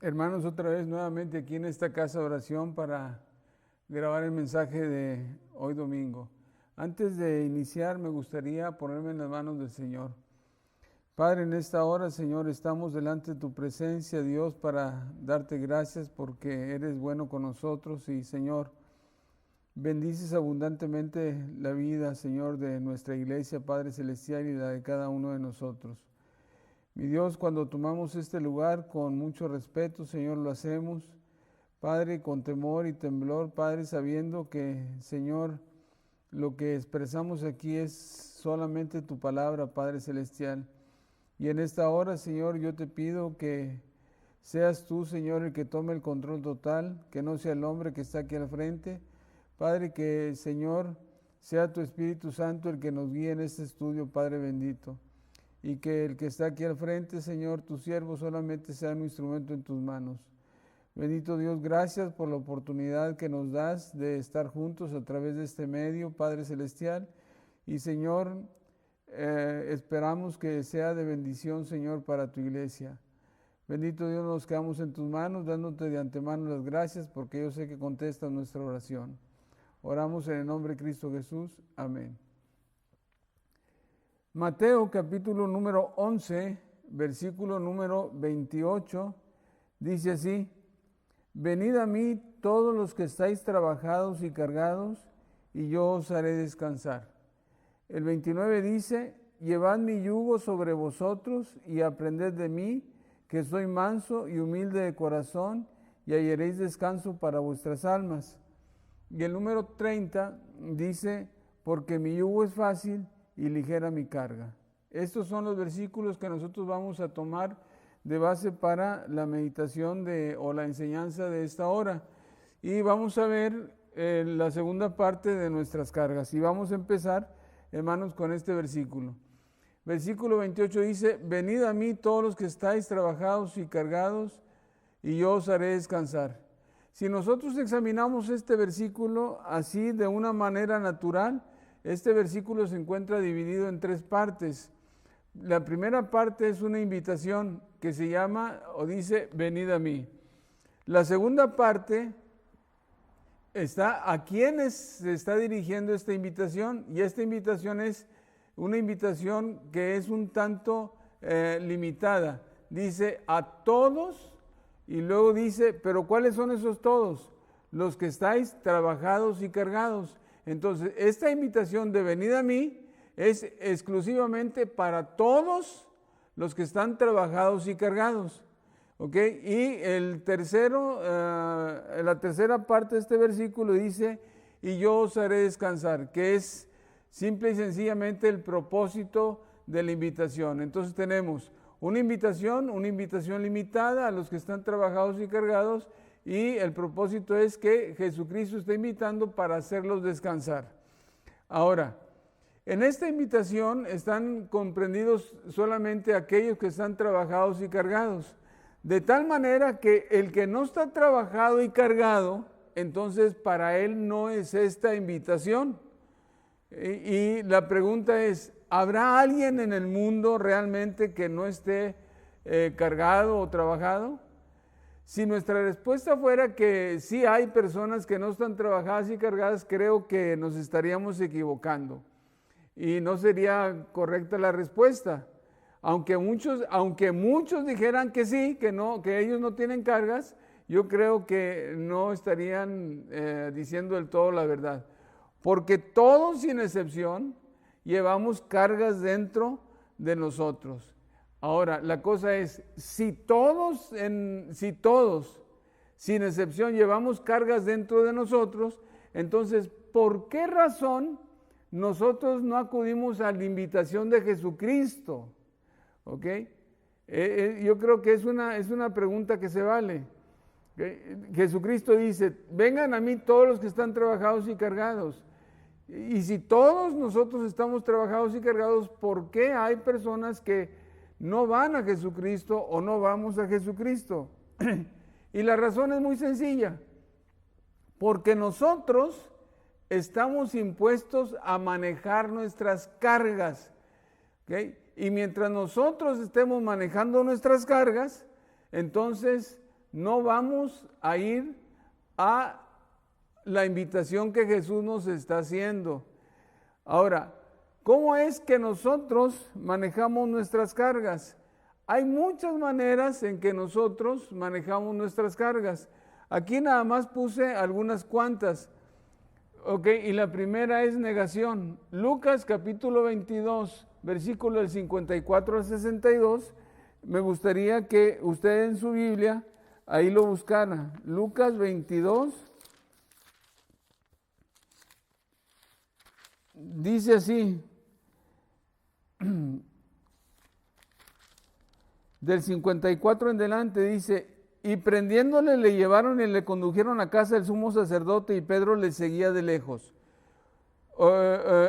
Hermanos, otra vez nuevamente aquí en esta casa de oración para grabar el mensaje de hoy domingo. Antes de iniciar me gustaría ponerme en las manos del Señor. Padre, en esta hora, Señor, estamos delante de tu presencia, Dios, para darte gracias porque eres bueno con nosotros y, Señor, bendices abundantemente la vida, Señor, de nuestra iglesia, Padre Celestial, y la de cada uno de nosotros. Mi Dios, cuando tomamos este lugar con mucho respeto, Señor, lo hacemos, Padre, con temor y temblor, Padre, sabiendo que, Señor, lo que expresamos aquí es solamente tu palabra, Padre Celestial. Y en esta hora, Señor, yo te pido que seas tú, Señor, el que tome el control total, que no sea el hombre que está aquí al frente. Padre, que, Señor, sea tu Espíritu Santo el que nos guíe en este estudio, Padre bendito. Y que el que está aquí al frente, Señor, tu siervo solamente sea un instrumento en tus manos. Bendito Dios, gracias por la oportunidad que nos das de estar juntos a través de este medio, Padre Celestial. Y Señor, esperamos que sea de bendición, Señor, para tu iglesia. Bendito Dios, nos quedamos en tus manos, dándote de antemano las gracias, porque yo sé que contestas nuestra oración. Oramos en el nombre de Cristo Jesús. Amén. Mateo capítulo número 11, versículo número 28, dice así: Venid a mí todos los que estáis trabajados y cargados, y yo os haré descansar. El 29 dice: Llevad mi yugo sobre vosotros y aprended de mí, que soy manso y humilde de corazón, y hallaréis descanso para vuestras almas. Y el número 30 dice: Porque mi yugo es fácil y ligera mi carga. Estos son los versículos que nosotros vamos a tomar de base para la meditación o la enseñanza de esta hora. Y vamos a ver la segunda parte de nuestras cargas. Y vamos a empezar, hermanos, con este versículo. Versículo 28 dice: Venid a mí todos los que estáis trabajados y cargados, y yo os haré descansar. Si nosotros examinamos este versículo así de una manera natural, este versículo se encuentra dividido en tres partes. La primera parte es una invitación que se llama o dice: venid a mí. La segunda parte está a quiénes se está dirigiendo esta invitación, y esta invitación es una invitación que es un tanto limitada. Dice a todos, y luego dice, pero ¿cuáles son esos todos? Los que estáis trabajados y cargados. Entonces, esta invitación de venid a mí es exclusivamente para todos los que están trabajados y cargados. ¿Ok? Y la tercera parte de este versículo dice: y yo os haré descansar, que es simple y sencillamente el propósito de la invitación. Entonces tenemos una invitación limitada a los que están trabajados y cargados, y el propósito es que Jesucristo está invitando para hacerlos descansar. Ahora, en esta invitación están comprendidos solamente aquellos que están trabajados y cargados, de tal manera que el que no está trabajado y cargado, entonces para él no es esta invitación. Y la pregunta es: ¿habrá alguien en el mundo realmente que no esté cargado o trabajado? Si nuestra respuesta fuera que sí hay personas que no están trabajadas y cargadas, creo que nos estaríamos equivocando y no sería correcta la respuesta. Aunque muchos dijeran que sí, que ellos no tienen cargas, yo creo que no estarían diciendo del todo la verdad. Porque todos, sin excepción, llevamos cargas dentro de nosotros. Ahora, la cosa es, si todos, sin excepción, llevamos cargas dentro de nosotros, entonces, ¿por qué razón nosotros no acudimos a la invitación de Jesucristo? ¿Ok? Yo creo que es una pregunta que se vale. ¿Okay? Jesucristo dice: vengan a mí todos los que están trabajados y cargados. Y si todos nosotros estamos trabajados y cargados, ¿por qué hay personas que no van a Jesucristo o no vamos a Jesucristo? Y la razón es muy sencilla: porque nosotros estamos impuestos a manejar nuestras cargas. ¿Okay? Y mientras nosotros estemos manejando nuestras cargas, entonces no vamos a ir a la invitación que Jesús nos está haciendo. Ahora, ¿cómo es que nosotros manejamos nuestras cargas? Hay muchas maneras en que nosotros manejamos nuestras cargas. Aquí nada más puse algunas cuantas. Ok, y la primera es negación. Lucas capítulo 22, versículo del 54 al 62. Me gustaría que usted en su Biblia ahí lo buscara. Lucas 22. Dice así. Del 54 en delante dice, y prendiéndole le llevaron y le condujeron a casa del sumo sacerdote y Pedro le seguía de lejos.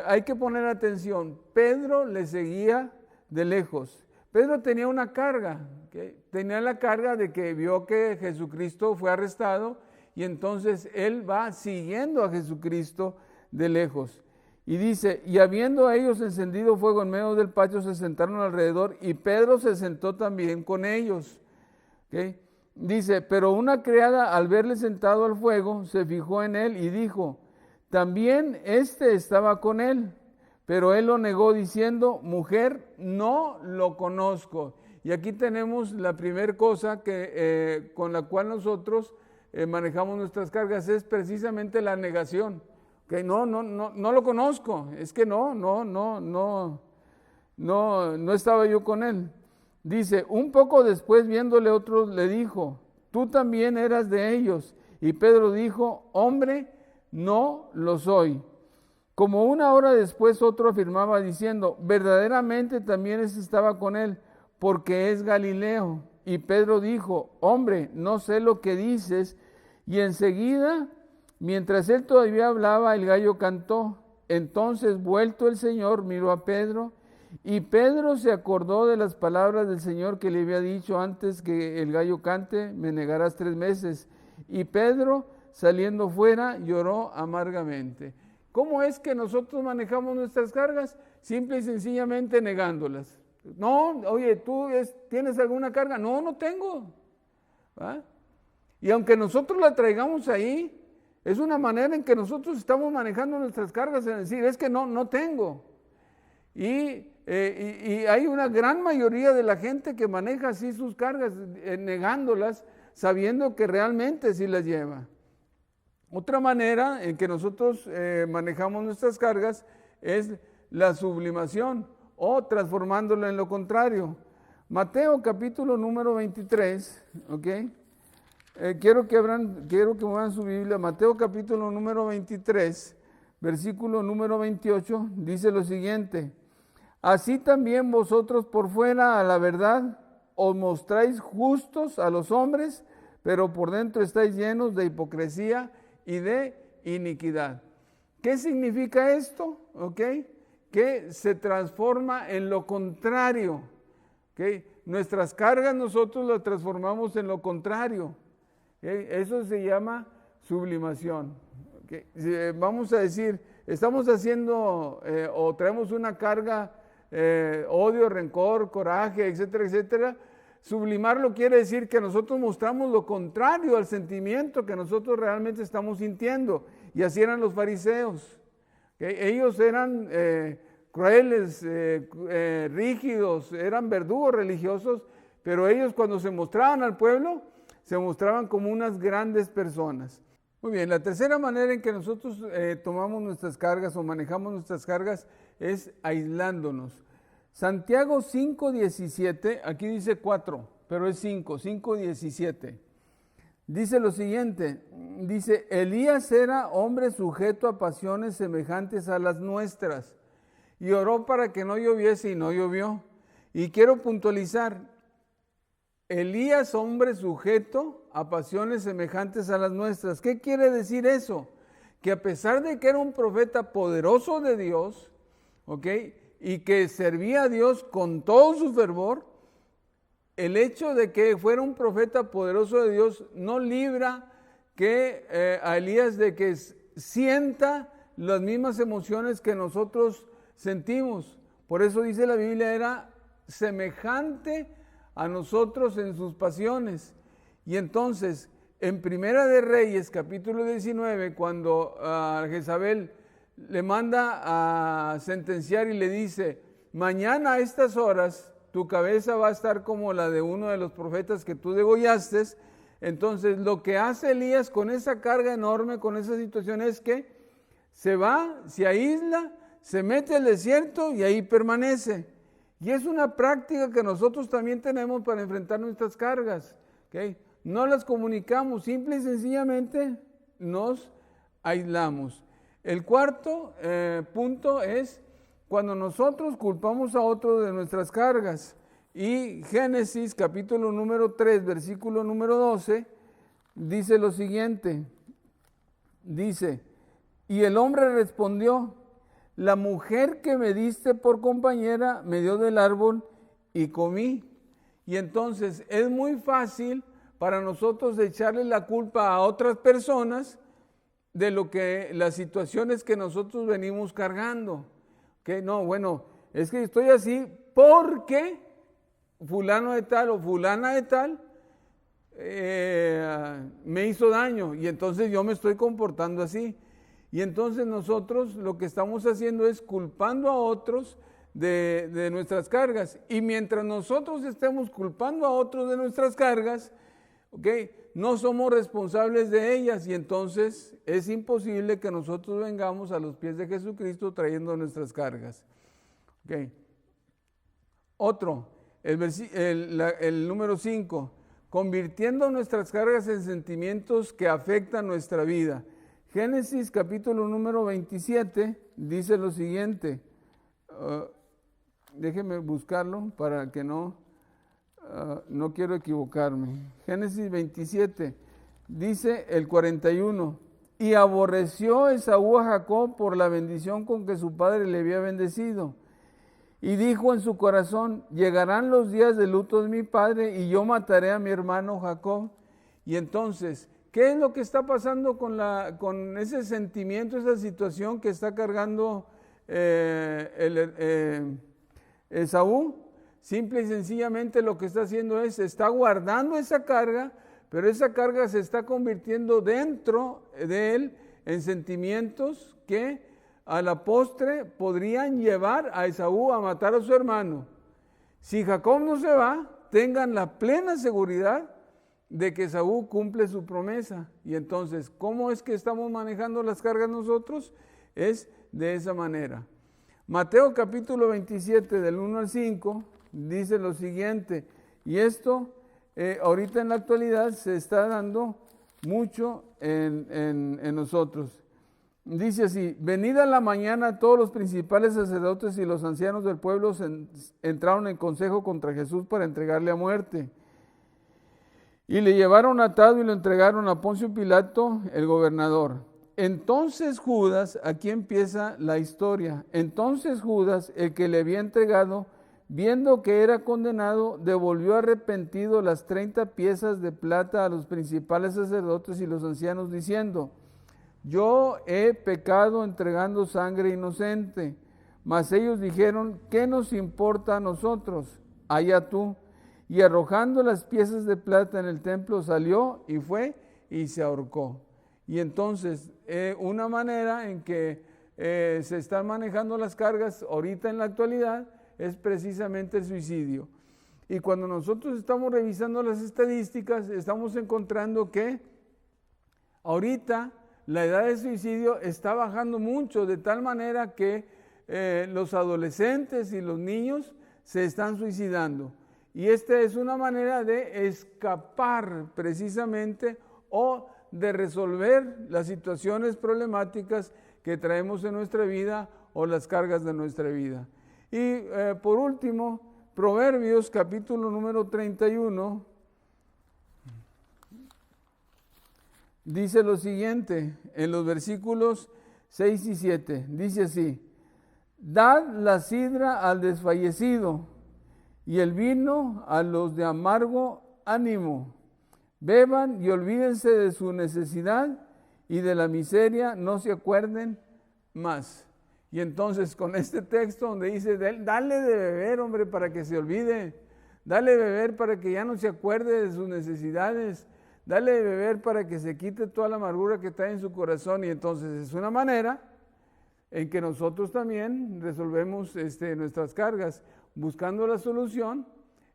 Hay que poner atención, Pedro le seguía de lejos. Pedro tenía una carga, ¿okay? Tenía la carga de que vio que Jesucristo fue arrestado y entonces él va siguiendo a Jesucristo de lejos. Y dice, y habiendo ellos encendido fuego en medio del patio, se sentaron alrededor y Pedro se sentó también con ellos. ¿Okay? Dice, pero una criada al verle sentado al fuego, se fijó en él y dijo, también estaba con él. Pero él lo negó diciendo, mujer, no lo conozco. Y aquí tenemos la primera cosa que, con la cual nosotros manejamos nuestras cargas, es precisamente la negación. Que no lo conozco, es que no estaba yo con él. Dice, un poco después viéndole otro le dijo, tú también eras de ellos. Y Pedro dijo, hombre, no lo soy. Como una hora después otro afirmaba diciendo, verdaderamente también estaba con él, porque es Galileo. Y Pedro dijo, hombre, no sé lo que dices. Y enseguida, mientras él todavía hablaba, el gallo cantó. Entonces, vuelto el Señor, miró a Pedro, y Pedro se acordó de las palabras del Señor que le había dicho antes que el gallo cante, me negarás 3 veces. Y Pedro, saliendo fuera, lloró amargamente. ¿Cómo es que nosotros manejamos nuestras cargas? Simple y sencillamente negándolas. No, oye, ¿tú tienes alguna carga? No, no tengo. ¿Va? Y aunque nosotros la traigamos ahí, es una manera en que nosotros estamos manejando nuestras cargas, en decir, es que no tengo. Y hay una gran mayoría de la gente que maneja así sus cargas, negándolas, sabiendo que realmente sí las lleva. Otra manera en que nosotros manejamos nuestras cargas es la sublimación o transformándola en lo contrario. Mateo capítulo número 23, ¿ok? Quiero que muevan su Biblia. Mateo capítulo número 23, versículo número 28, dice lo siguiente. Así también vosotros por fuera a la verdad os mostráis justos a los hombres, pero por dentro estáis llenos de hipocresía y de iniquidad. ¿Qué significa esto? ¿Okay? Que se transforma en lo contrario. ¿Okay? Nuestras cargas nosotros las transformamos en lo contrario. ¿Okay? Eso se llama sublimación. ¿Okay? Vamos a decir, estamos haciendo o traemos una carga, odio, rencor, coraje, etcétera, etcétera. Sublimarlo quiere decir que nosotros mostramos lo contrario al sentimiento que nosotros realmente estamos sintiendo. Y así eran los fariseos. ¿Okay? Ellos eran crueles, rígidos, eran verdugos religiosos, pero ellos cuando se mostraban al pueblo, se mostraban como unas grandes personas. Muy bien, la tercera manera en que nosotros tomamos nuestras cargas o manejamos nuestras cargas es aislándonos. Santiago 5:17, aquí dice 4, pero es 5:17. Dice lo siguiente, dice, Elías era hombre sujeto a pasiones semejantes a las nuestras, y oró para que no lloviese y no llovió. Y quiero puntualizar, Elías, hombre sujeto a pasiones semejantes a las nuestras. ¿Qué quiere decir eso? Que a pesar de que era un profeta poderoso de Dios, ¿ok?, y que servía a Dios con todo su fervor, el hecho de que fuera un profeta poderoso de Dios no libra a Elías de que sienta las mismas emociones que nosotros sentimos. Por eso dice la Biblia, era semejante a nosotros en sus pasiones. Y entonces, en Primera de Reyes, capítulo 19, cuando Jezabel le manda a sentenciar y le dice, mañana a estas horas tu cabeza va a estar como la de uno de los profetas que tú degollaste. Entonces lo que hace Elías con esa carga enorme, con esa situación, es que se va, se aísla, se mete al desierto y ahí permanece. Y es una práctica que nosotros también tenemos para enfrentar nuestras cargas, ¿okay? No las comunicamos, simple y sencillamente nos aislamos. El cuarto punto es cuando nosotros culpamos a otro de nuestras cargas. Y Génesis capítulo número 3, versículo número 12, dice lo siguiente. Dice, y el hombre respondió, la mujer que me diste por compañera me dio del árbol y comí. Y entonces es muy fácil para nosotros echarle la culpa a otras personas de lo que las situaciones que nosotros venimos cargando. Que no, bueno, es que estoy así porque fulano de tal o fulana de tal me hizo daño y entonces yo me estoy comportando así. Y entonces nosotros lo que estamos haciendo es culpando a otros de nuestras cargas. Y mientras nosotros estemos culpando a otros de nuestras cargas, ¿okay?, no somos responsables de ellas y entonces es imposible que nosotros vengamos a los pies de Jesucristo trayendo nuestras cargas. ¿Okay? Otro, el número 5, convirtiendo nuestras cargas en sentimientos que afectan nuestra vida. Génesis capítulo número 27 dice lo siguiente, déjeme buscarlo para que no quiero equivocarme. Génesis 27 dice el 41, y aborreció Esaú a Jacob por la bendición con que su padre le había bendecido. Y dijo en su corazón, llegarán los días de luto de mi padre y yo mataré a mi hermano Jacob. Y entonces, ¿qué es lo que está pasando con ese sentimiento, esa situación que está cargando Esaú? Simple y sencillamente lo que está haciendo es, está guardando esa carga, pero esa carga se está convirtiendo dentro de él en sentimientos que a la postre podrían llevar a Esaú a matar a su hermano. Si Jacob no se va, tengan la plena seguridad de que Esaú cumple su promesa. Y entonces, ¿cómo es que estamos manejando las cargas nosotros? Es de esa manera. Mateo capítulo 27 del 1 al 5 dice lo siguiente, y esto ahorita en la actualidad se está dando mucho en nosotros. Dice así, venida la mañana todos los principales sacerdotes y los ancianos del pueblo entraron en consejo contra Jesús para entregarle a muerte. Y le llevaron atado y lo entregaron a Poncio Pilato, el gobernador. Entonces Judas, aquí empieza la historia, entonces Judas, el que le había entregado, viendo que era condenado, devolvió arrepentido las 30 piezas de plata a los principales sacerdotes y los ancianos, diciendo, yo he pecado entregando sangre inocente. Mas ellos dijeron, ¿qué nos importa a nosotros? Allá tú. Y arrojando las piezas de plata en el templo, salió y fue y se ahorcó. Y entonces, una manera en que se están manejando las cargas ahorita en la actualidad es precisamente el suicidio. Y cuando nosotros estamos revisando las estadísticas, estamos encontrando que ahorita la edad de suicidio está bajando mucho, de tal manera que los adolescentes y los niños se están suicidando. Y esta es una manera de escapar precisamente o de resolver las situaciones problemáticas que traemos en nuestra vida o las cargas de nuestra vida. Y por último, Proverbios capítulo número 31 dice lo siguiente en los versículos 6 y 7. Dice así, dad la sidra al desfallecido y el vino a los de amargo ánimo. Beban y olvídense de su necesidad y de la miseria no se acuerden más. Y entonces con este texto donde dice, dale de beber, hombre, para que se olvide. Dale de beber para que ya no se acuerde de sus necesidades. dale de beber para que se quite toda la amargura que está en su corazón. Y entonces es una manera en que nosotros también resolvemos nuestras cargas, buscando la solución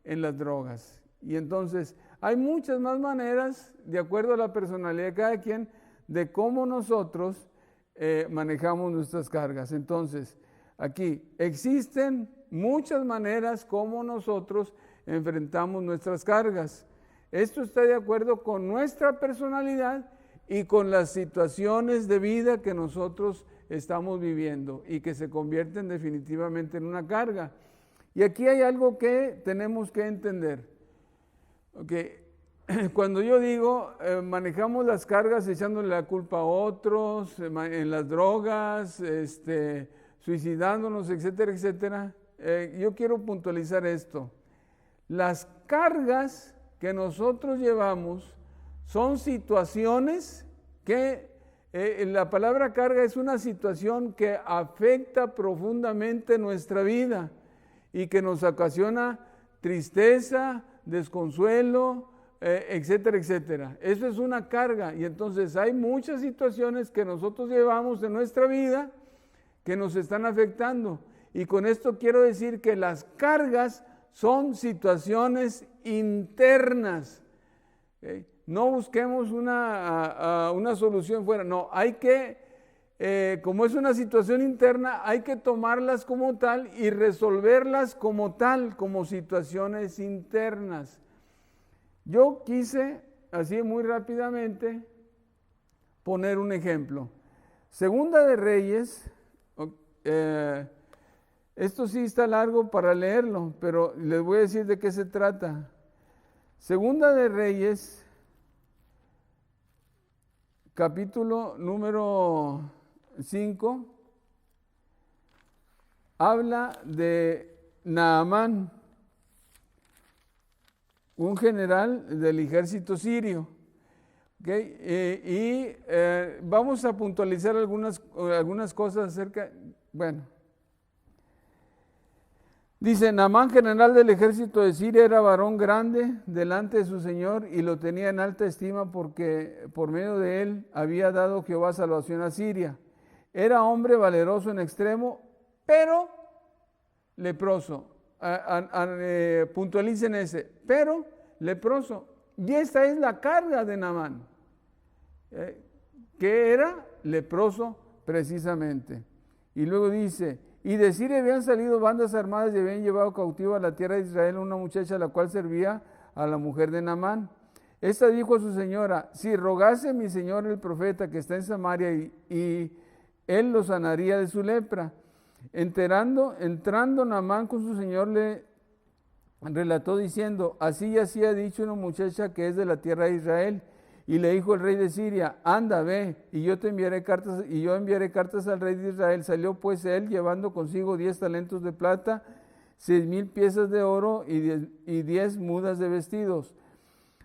en las drogas. Y entonces hay muchas más maneras, de acuerdo a la personalidad de cada quien, de cómo nosotros manejamos nuestras cargas. Entonces, aquí existen muchas maneras como nosotros enfrentamos nuestras cargas. Esto está de acuerdo con nuestra personalidad y con las situaciones de vida que nosotros estamos viviendo y que se convierten definitivamente en una carga. Y aquí hay algo que tenemos que entender. Okay. Cuando yo digo manejamos las cargas echándole la culpa a otros, en las drogas, suicidándonos, etcétera, etcétera, yo quiero puntualizar esto. Las cargas que nosotros llevamos son situaciones que, la palabra carga es una situación que afecta profundamente nuestra vida y que nos ocasiona tristeza, desconsuelo, etcétera, etcétera. Eso es una carga y entonces hay muchas situaciones que nosotros llevamos en nuestra vida que nos están afectando. Y con esto quiero decir que las cargas son situaciones internas. ¿Okay? No busquemos una solución fuera, no, hay que, como es una situación interna, hay que tomarlas como tal y resolverlas como tal, como situaciones internas. Yo quise, así muy rápidamente, poner un ejemplo. Segunda de Reyes, esto sí está largo para leerlo, pero les voy a decir de qué se trata. Segunda de Reyes, capítulo número 5, habla de Naamán, un general del ejército sirio. ¿Okay? Vamos a puntualizar algunas cosas acerca, bueno. Dice, Naamán, general del ejército de Siria, era varón grande delante de su señor y lo tenía en alta estima porque por medio de él había dado Jehová salvación a Siria. Era hombre valeroso en extremo, pero leproso. Puntualicen ese, pero leproso. Y esta es la carga de Naamán, que era leproso precisamente. Y luego dice, y de Siria habían salido bandas armadas y habían llevado cautivo a la tierra de Israel una muchacha a la cual servía a la mujer de Naamán. Esta dijo a su señora, si rogase mi señor el profeta que está en Samaria y él lo sanaría de su lepra. Entrando Naamán con su señor le relató diciendo, así y así ha dicho una muchacha que es de la tierra de Israel. Y le dijo el rey de Siria, anda, ve, y yo enviaré cartas al rey de Israel. Salió pues él llevando consigo 10 talentos de plata, 6,000 piezas de oro y 10 mudas de vestidos.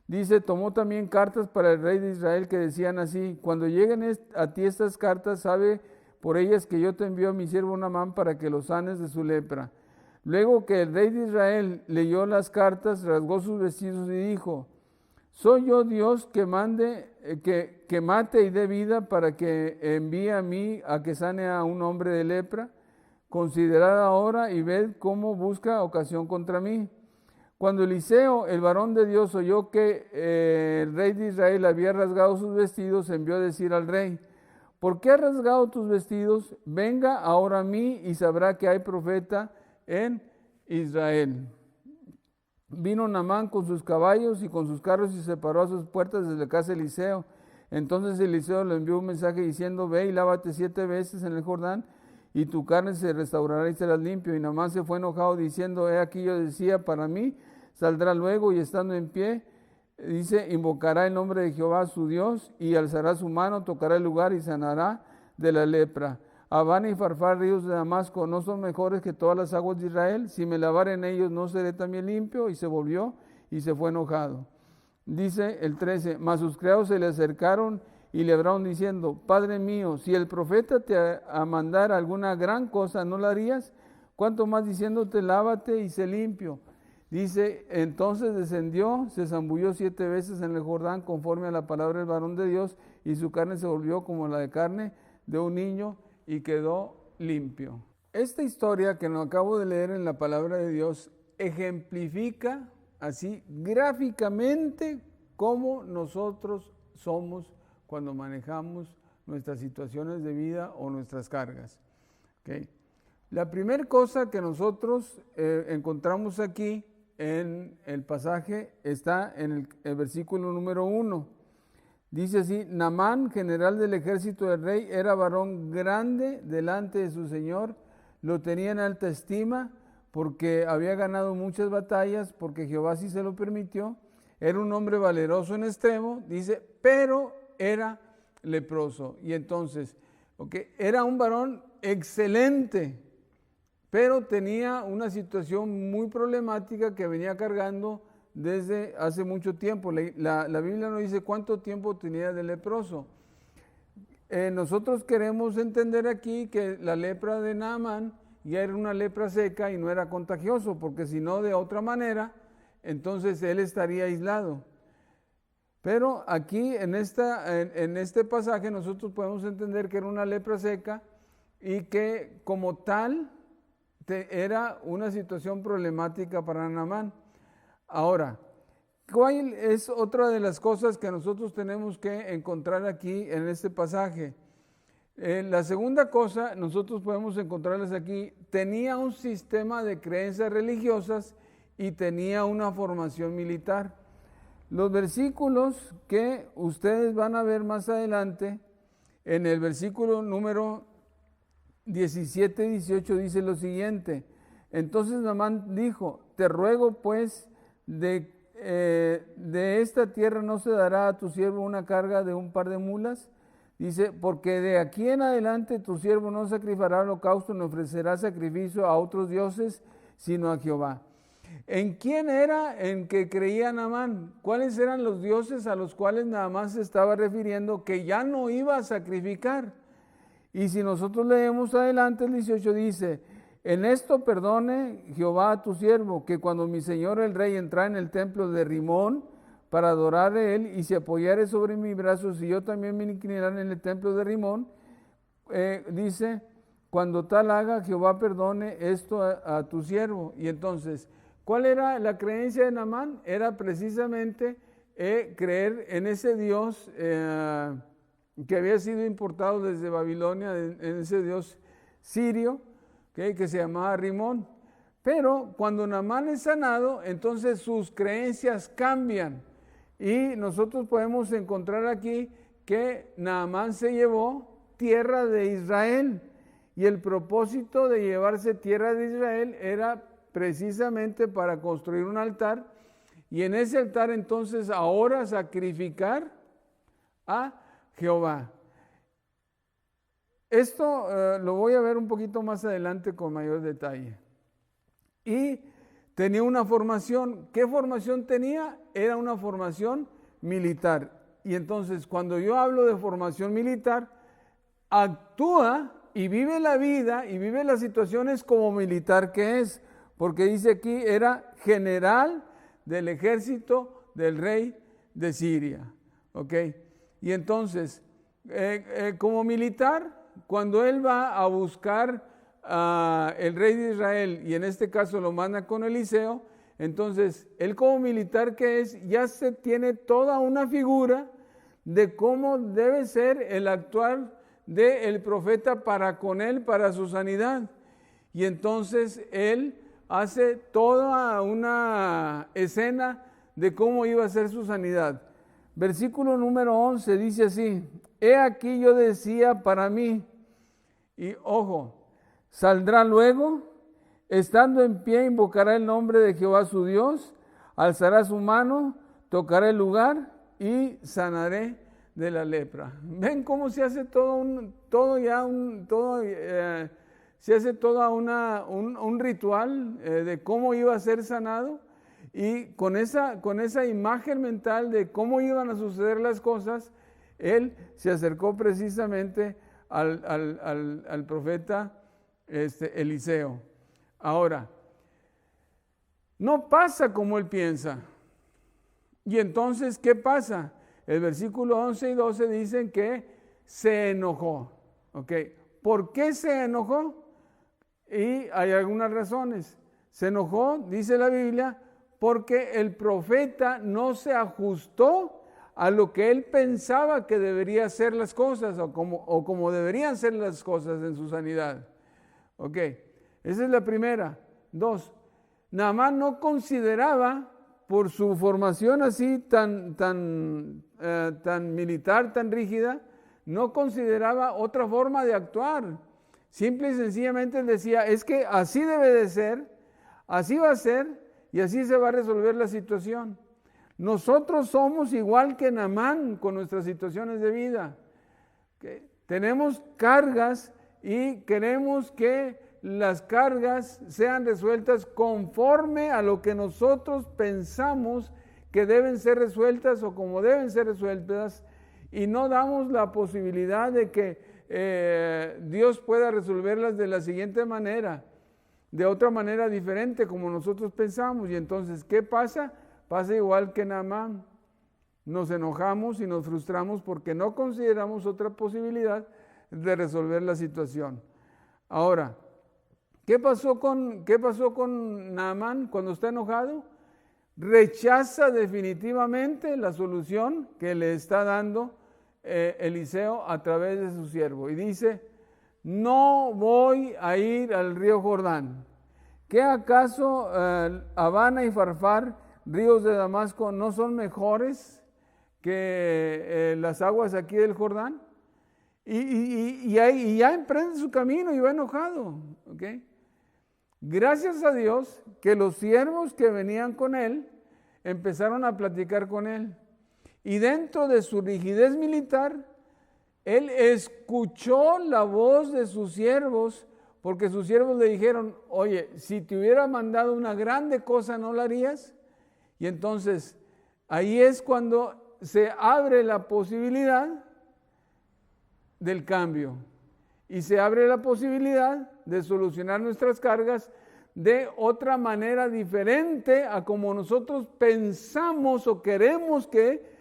Dice, tomó también cartas para el rey de Israel que decían así, cuando lleguen a ti estas cartas, sabe por ellas que yo te envío a mi siervo Naamán para que lo sanes de su lepra. Luego que el rey de Israel leyó las cartas, rasgó sus vestidos y dijo, ¿soy yo Dios que mate y dé vida para que envíe a mí a que sane a un hombre de lepra? Considerad ahora y ved cómo busca ocasión contra mí. Cuando Eliseo, el varón de Dios, oyó que el rey de Israel había rasgado sus vestidos, envió a decir al rey, ¿por qué has rasgado tus vestidos? Venga ahora a mí y sabrá que hay profeta en Israel. Vino Naamán con sus caballos y con sus carros y se paró a sus puertas desde la casa de Eliseo. Entonces Eliseo le envió un mensaje diciendo, ve y lávate 7 veces en el Jordán y tu carne se restaurará y serás limpio. Y Naamán se fue enojado diciendo, he aquí yo decía, para mí saldrá luego y estando en pie, dice, invocará el nombre de Jehová su Dios y alzará su mano, tocará el lugar y sanará de la lepra. Habana y Farfar, ríos de Damasco, ¿no son mejores que todas las aguas de Israel? Si me lavare en ellos, ¿no seré también limpio? Y se volvió y se fue enojado. Dice el 13, mas sus criados se le acercaron y le hablaron diciendo, Padre mío, si el profeta te mandara alguna gran cosa, ¿no la harías? ¿Cuánto más diciéndote, lávate y sé limpio? Dice, entonces descendió, se zambulló 7 veces en el Jordán conforme a la palabra del varón de Dios, y su carne se volvió como la de carne de un niño y quedó limpio. Esta historia que nos acabo de leer en la palabra de Dios ejemplifica así gráficamente cómo nosotros somos cuando manejamos nuestras situaciones de vida o nuestras cargas. ¿Okay? La primera cosa que nosotros encontramos aquí en el pasaje está en el versículo número 1. Dice así, Naamán, general del ejército del rey, era varón grande delante de su señor, lo tenía en alta estima porque había ganado muchas batallas, porque Jehová sí se lo permitió. Era un hombre valeroso en extremo, dice, pero era leproso. Y entonces, era un varón excelente, pero tenía una situación muy problemática que venía cargando desde hace mucho tiempo. La Biblia no dice cuánto tiempo tenía de leproso. Nosotros queremos entender aquí que la lepra de Naamán ya era una lepra seca y no era contagioso, porque si no, de otra manera, entonces él estaría aislado. Pero aquí en este pasaje nosotros podemos entender que era una lepra seca y que como tal era una situación problemática para Naamán. Ahora, ¿cuál es otra de las cosas que nosotros tenemos que encontrar aquí en este pasaje? La segunda cosa, nosotros podemos encontrarlas aquí, tenía un sistema de creencias religiosas y tenía una formación militar. Los versículos que ustedes van a ver más adelante, en el versículo número 17 y 18 dice lo siguiente, entonces Naamán dijo, te ruego pues de esta tierra no se dará a tu siervo una carga de un par de mulas. Dice, porque de aquí en adelante tu siervo no sacrificará holocausto, no ofrecerá sacrificio a otros dioses, sino a Jehová. ¿En quién era en que creía Naamán? ¿Cuáles eran los dioses a los cuales Naamán se estaba refiriendo que ya no iba a sacrificar? Y si nosotros leemos adelante el 18 dice, en esto perdone Jehová a tu siervo, que cuando mi señor el rey entrara en el templo de Rimón para adorar a él y se apoyare sobre mis brazos y yo también me inclinara en el templo de Rimón, dice, cuando tal haga Jehová perdone esto a tu siervo. Y entonces, ¿cuál era la creencia de Naamán? Era precisamente creer en ese Dios que había sido importado desde Babilonia, en ese Dios sirio, que se llamaba Rimón. Pero cuando Naamán es sanado, entonces sus creencias cambian. Y nosotros podemos encontrar aquí que Naamán se llevó tierra de Israel. Y el propósito de llevarse tierra de Israel era precisamente para construir un altar. Y en ese altar entonces ahora sacrificar a Jehová. Esto lo voy a ver un poquito más adelante con mayor detalle. Y tenía una formación. ¿Qué formación tenía? Era una formación militar. Y entonces cuando yo hablo de formación militar, actúa y vive la vida y vive las situaciones como militar que es. Porque dice aquí, era general del ejército del rey de Siria. ¿Ok? Y entonces, como militar, cuando él va a buscar el rey de Israel, y en este caso lo manda con Eliseo, entonces él como militar que es, ya se tiene toda una figura de cómo debe ser el actuar del profeta para con él, para su sanidad. Y entonces él hace toda una escena de cómo iba a ser su sanidad. Versículo número 11 dice así, he aquí yo decía para mí, y ojo, saldrá luego, estando en pie, invocará el nombre de Jehová su Dios, alzará su mano, tocará el lugar y sanaré de la lepra. ¿Ven cómo se hace se hace toda un ritual de cómo iba a ser sanado? Y con esa imagen mental de cómo iban a suceder las cosas, él se acercó precisamente al profeta Eliseo. Ahora, no pasa como él piensa. Y entonces, ¿qué pasa? El versículo 11 y 12 dicen que se enojó. ¿Ok? ¿Por qué se enojó? Y hay algunas razones. Se enojó, dice la Biblia, porque el profeta no se ajustó a lo que él pensaba que deberían ser las cosas o como deberían ser las cosas en su sanidad. Ok, esa es la primera. 2, Naamán no consideraba, por su formación así tan militar, tan rígida, no consideraba otra forma de actuar. Simple y sencillamente él decía, es que así debe de ser, así va a ser y así se va a resolver la situación. Nosotros somos igual que Naamán con nuestras situaciones de vida. Tenemos cargas y queremos que las cargas sean resueltas conforme a lo que nosotros pensamos que deben ser resueltas o como deben ser resueltas, y no damos la posibilidad de que Dios pueda resolverlas de la siguiente manera, de otra manera diferente como nosotros pensamos. Y entonces, ¿qué pasa? Pasa igual que Naamán. Nos enojamos y nos frustramos porque no consideramos otra posibilidad de resolver la situación. Ahora, ¿qué pasó con Naamán cuando está enojado? Rechaza definitivamente la solución que le está dando Eliseo a través de su siervo. Y dice, no voy a ir al río Jordán. ¿Qué acaso Abana y Farfar, ríos de Damasco, no son mejores que las aguas aquí del Jordán? Y ya emprende su camino y va enojado. ¿Okay? Gracias a Dios que los siervos que venían con él empezaron a platicar con él. Y dentro de su rigidez militar, él escuchó la voz de sus siervos, porque sus siervos le dijeron, oye, si te hubiera mandado una grande cosa, ¿no la harías? Y entonces, ahí es cuando se abre la posibilidad del cambio. Y se abre la posibilidad de solucionar nuestras cargas de otra manera diferente a como nosotros pensamos o queremos que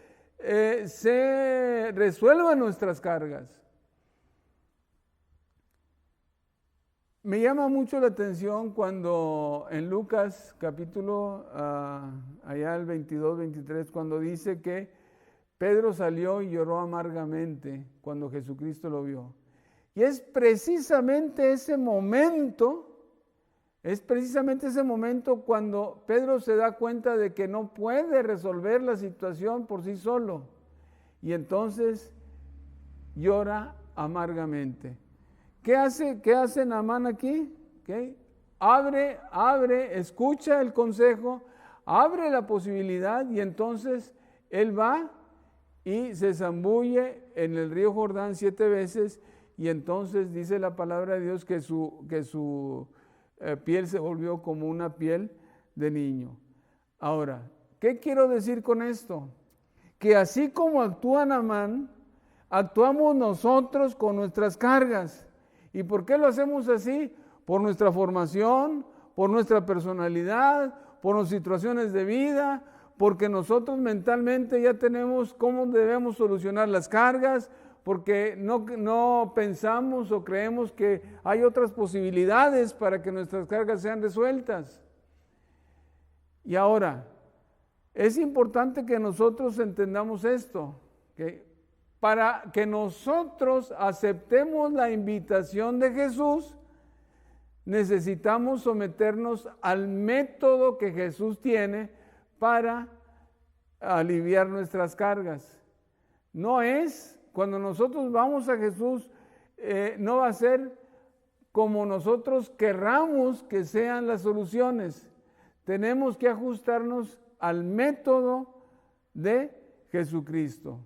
se resuelvan nuestras cargas. Me llama mucho la atención cuando en Lucas capítulo allá el 22, 23, cuando dice que Pedro salió y lloró amargamente cuando Jesucristo lo vio. Y es precisamente ese momento cuando Pedro se da cuenta de que no puede resolver la situación por sí solo. Y entonces llora amargamente. ¿Qué hace Naamán aquí? ¿Okay? Abre, escucha el consejo, abre la posibilidad y entonces él va y se zambulle en el río Jordán 7 veces. Y entonces dice la palabra de Dios que su piel se volvió como una piel de niño. Ahora, ¿qué quiero decir con esto? Que así como actúa Naamán, actuamos nosotros con nuestras cargas. ¿Y por qué lo hacemos así? Por nuestra formación, por nuestra personalidad, por nuestras situaciones de vida, porque nosotros mentalmente ya tenemos cómo debemos solucionar las cargas, porque no pensamos o creemos que hay otras posibilidades para que nuestras cargas sean resueltas. Y ahora, es importante que nosotros entendamos esto, ¿okay? Para que nosotros aceptemos la invitación de Jesús, necesitamos someternos al método que Jesús tiene para aliviar nuestras cargas. No es, cuando nosotros vamos a Jesús, no va a ser como nosotros querramos que sean las soluciones. Tenemos que ajustarnos al método de Jesucristo.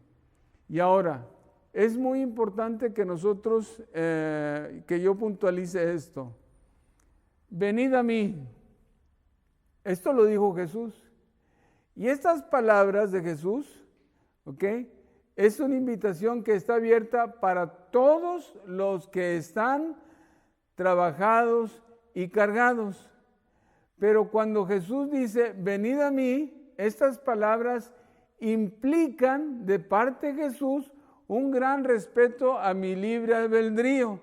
Y ahora, es muy importante que nosotros, que yo puntualice esto. Venid a mí. Esto lo dijo Jesús. Y estas palabras de Jesús, ¿ok? Es una invitación que está abierta para todos los que están trabajados y cargados. Pero cuando Jesús dice, venid a mí, estas palabras implican de parte de Jesús un gran respeto a mi libre albedrío.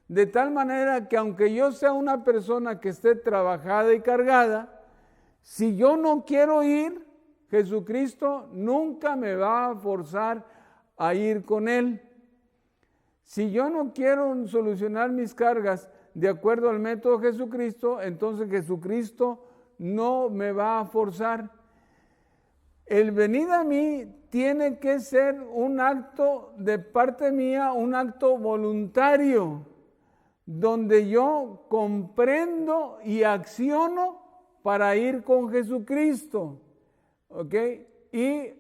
De tal manera que aunque yo sea una persona que esté trabajada y cargada, si yo no quiero ir, Jesucristo nunca me va a forzar a ir con Él. Si yo no quiero solucionar mis cargas de acuerdo al método de Jesucristo, entonces Jesucristo no me va a forzar. El venir a mí tiene que ser un acto de parte mía, un acto voluntario, donde yo comprendo y acciono para ir con Jesucristo, ¿ok? Y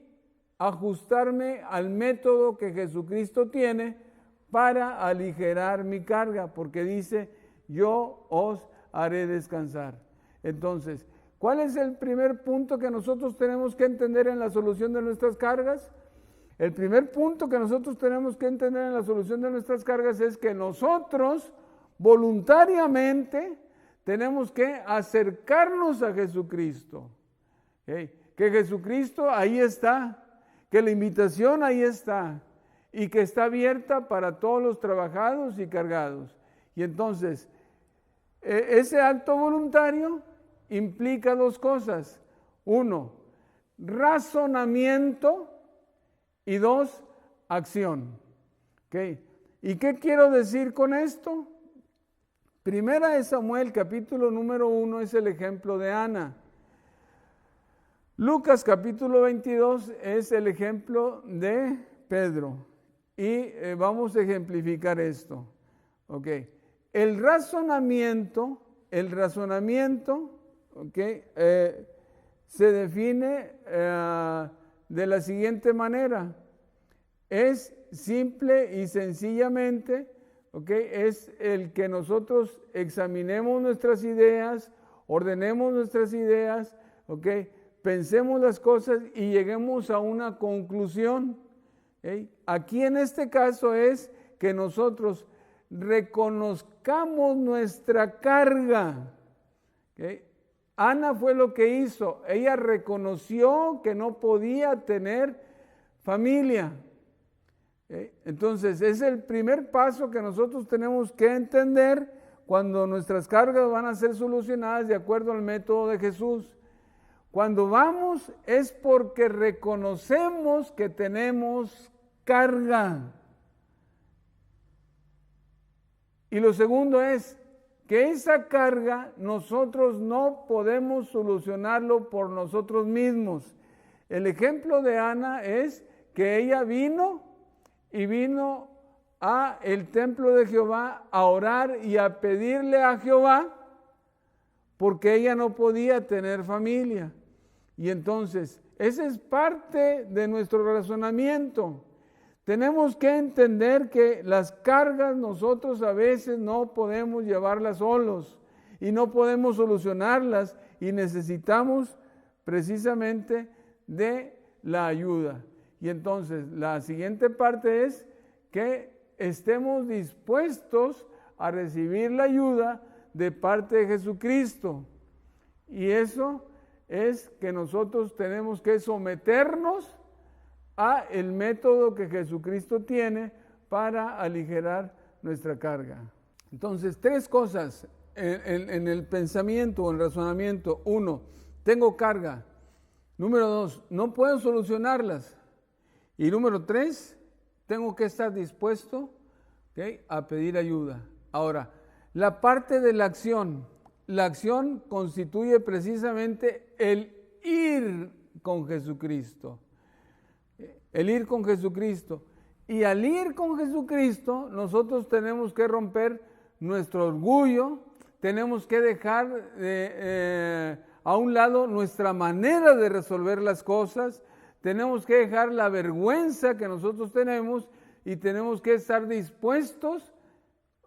ajustarme al método que Jesucristo tiene para aligerar mi carga, porque dice, yo os haré descansar. Entonces, ¿cuál es el primer punto que nosotros tenemos que entender en la solución de nuestras cargas? El primer punto que nosotros tenemos que entender en la solución de nuestras cargas es que nosotros voluntariamente tenemos que acercarnos a Jesucristo. ¿Okay? Que Jesucristo ahí está, que la invitación ahí está y que está abierta para todos los trabajados y cargados. Y entonces, ese acto voluntario implica dos cosas. Uno, razonamiento y dos, acción. ¿Okay? ¿Y qué quiero decir con esto? Primera de Samuel, capítulo número 1, es el ejemplo de Ana. Lucas, capítulo 22, es el ejemplo de Pedro. Y vamos a ejemplificar esto. Okay. El razonamiento, okay, se define de la siguiente manera. Es simple y sencillamente, okay, es el que nosotros examinemos nuestras ideas, ordenemos nuestras ideas, okay, pensemos las cosas y lleguemos a una conclusión. ¿Okay? Aquí en este caso es que nosotros reconozcamos nuestra carga. ¿Okay? Ana fue lo que hizo. Ella reconoció que no podía tener familia. ¿Okay? Entonces, es el primer paso que nosotros tenemos que entender cuando nuestras cargas van a ser solucionadas de acuerdo al método de Jesús. Cuando vamos es porque reconocemos que tenemos carga. Y lo segundo es que esa carga nosotros no podemos solucionarlo por nosotros mismos. El ejemplo de Ana es que ella vino a el templo de Jehová a orar y a pedirle a Jehová porque ella no podía tener familia. Y entonces, esa es parte de nuestro razonamiento. Tenemos que entender que las cargas nosotros a veces no podemos llevarlas solos y no podemos solucionarlas y necesitamos precisamente de la ayuda. Y entonces, la siguiente parte es que estemos dispuestos a recibir la ayuda de parte de Jesucristo. Y eso es que nosotros tenemos que someternos a el método que Jesucristo tiene para aligerar nuestra carga. Entonces, tres cosas en el pensamiento o en el razonamiento. Uno, tengo carga. Número dos, no puedo solucionarlas. Y número tres, tengo que estar dispuesto, ¿okay?, a pedir ayuda. Ahora, la parte de la acción constituye precisamente el ir con Jesucristo. El ir con Jesucristo. Y al ir con Jesucristo, nosotros tenemos que romper nuestro orgullo, tenemos que dejar a un lado nuestra manera de resolver las cosas, tenemos que dejar la vergüenza que nosotros tenemos y tenemos que estar dispuestos,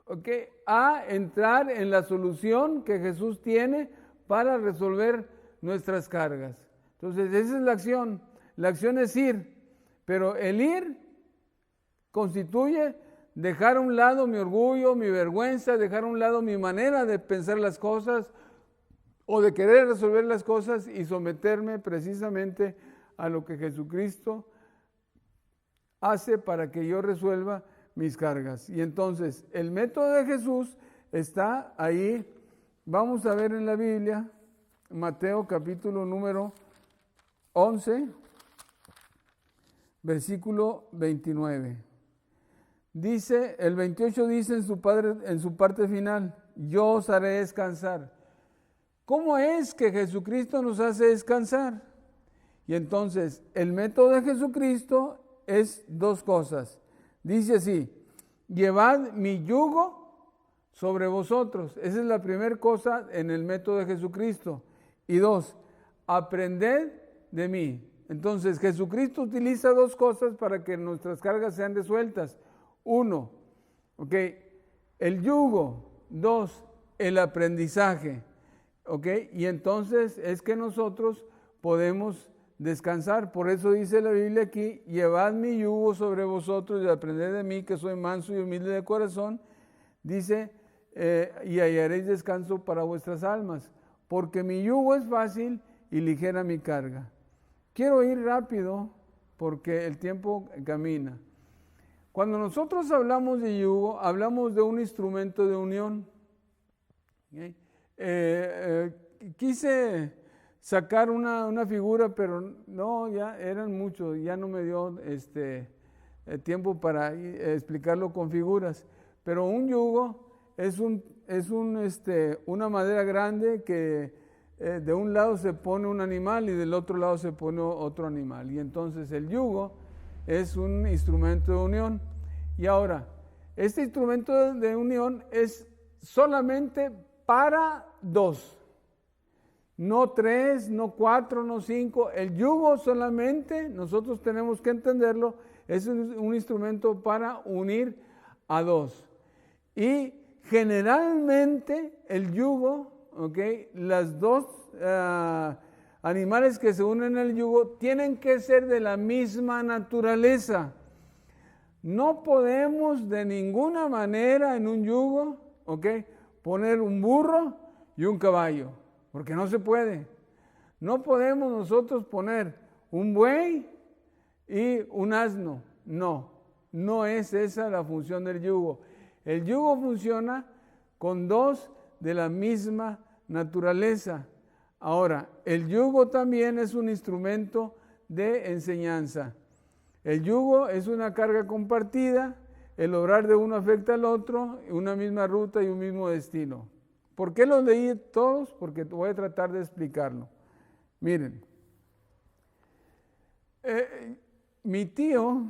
¿okay?, a entrar en la solución que Jesús tiene para resolver nuestras cargas. Entonces, esa es la acción. La acción es ir, pero el ir constituye dejar a un lado mi orgullo, mi vergüenza, dejar a un lado mi manera de pensar las cosas, o de querer resolver las cosas y someterme precisamente a lo que Jesucristo hace para que yo resuelva mis cargas. Y entonces, el método de Jesús está ahí. Vamos a ver en la Biblia, Mateo capítulo número 11, versículo 29. Dice, el 28 dice en su parte final, yo os haré descansar. ¿Cómo es que Jesucristo nos hace descansar? Y entonces, el método de Jesucristo es dos cosas. Dice así, llevad mi yugo sobre vosotros. Esa es la primera cosa en el método de Jesucristo. Y dos, aprended de mí. Entonces, Jesucristo utiliza dos cosas para que nuestras cargas sean resueltas. Uno, el yugo. Dos, el aprendizaje. Y entonces es que nosotros podemos descansar. Por eso dice la Biblia aquí, llevad mi yugo sobre vosotros y aprended de mí, que soy manso y humilde de corazón. Dice, y hallaréis descanso para vuestras almas, porque mi yugo es fácil y ligera mi carga. Quiero ir rápido porque el tiempo camina. Cuando nosotros hablamos de yugo, hablamos de un instrumento de unión. Quise sacar una figura, pero no, ya eran muchos, ya no me dio tiempo para explicarlo con figuras. Pero un yugo es una madera grande que de un lado se pone un animal y del otro lado se pone otro animal. Y entonces el yugo es un instrumento de unión. Y ahora, este instrumento de unión es solamente para dos. No 3, no 4, no 5. El yugo solamente, nosotros tenemos que entenderlo, es un instrumento para unir a dos. Y generalmente el yugo, las dos animales que se unen al yugo tienen que ser de la misma naturaleza. No podemos de ninguna manera en un yugo, poner un burro y un caballo, porque no se puede. No podemos nosotros poner un buey y un asno. No es esa la función del yugo. El yugo funciona con dos de la misma naturaleza. Ahora, el yugo también es un instrumento de enseñanza. El yugo es una carga compartida, el obrar de uno afecta al otro, una misma ruta y un mismo destino. ¿Por qué los leí todos? Porque voy a tratar de explicarlo. Miren, mi tío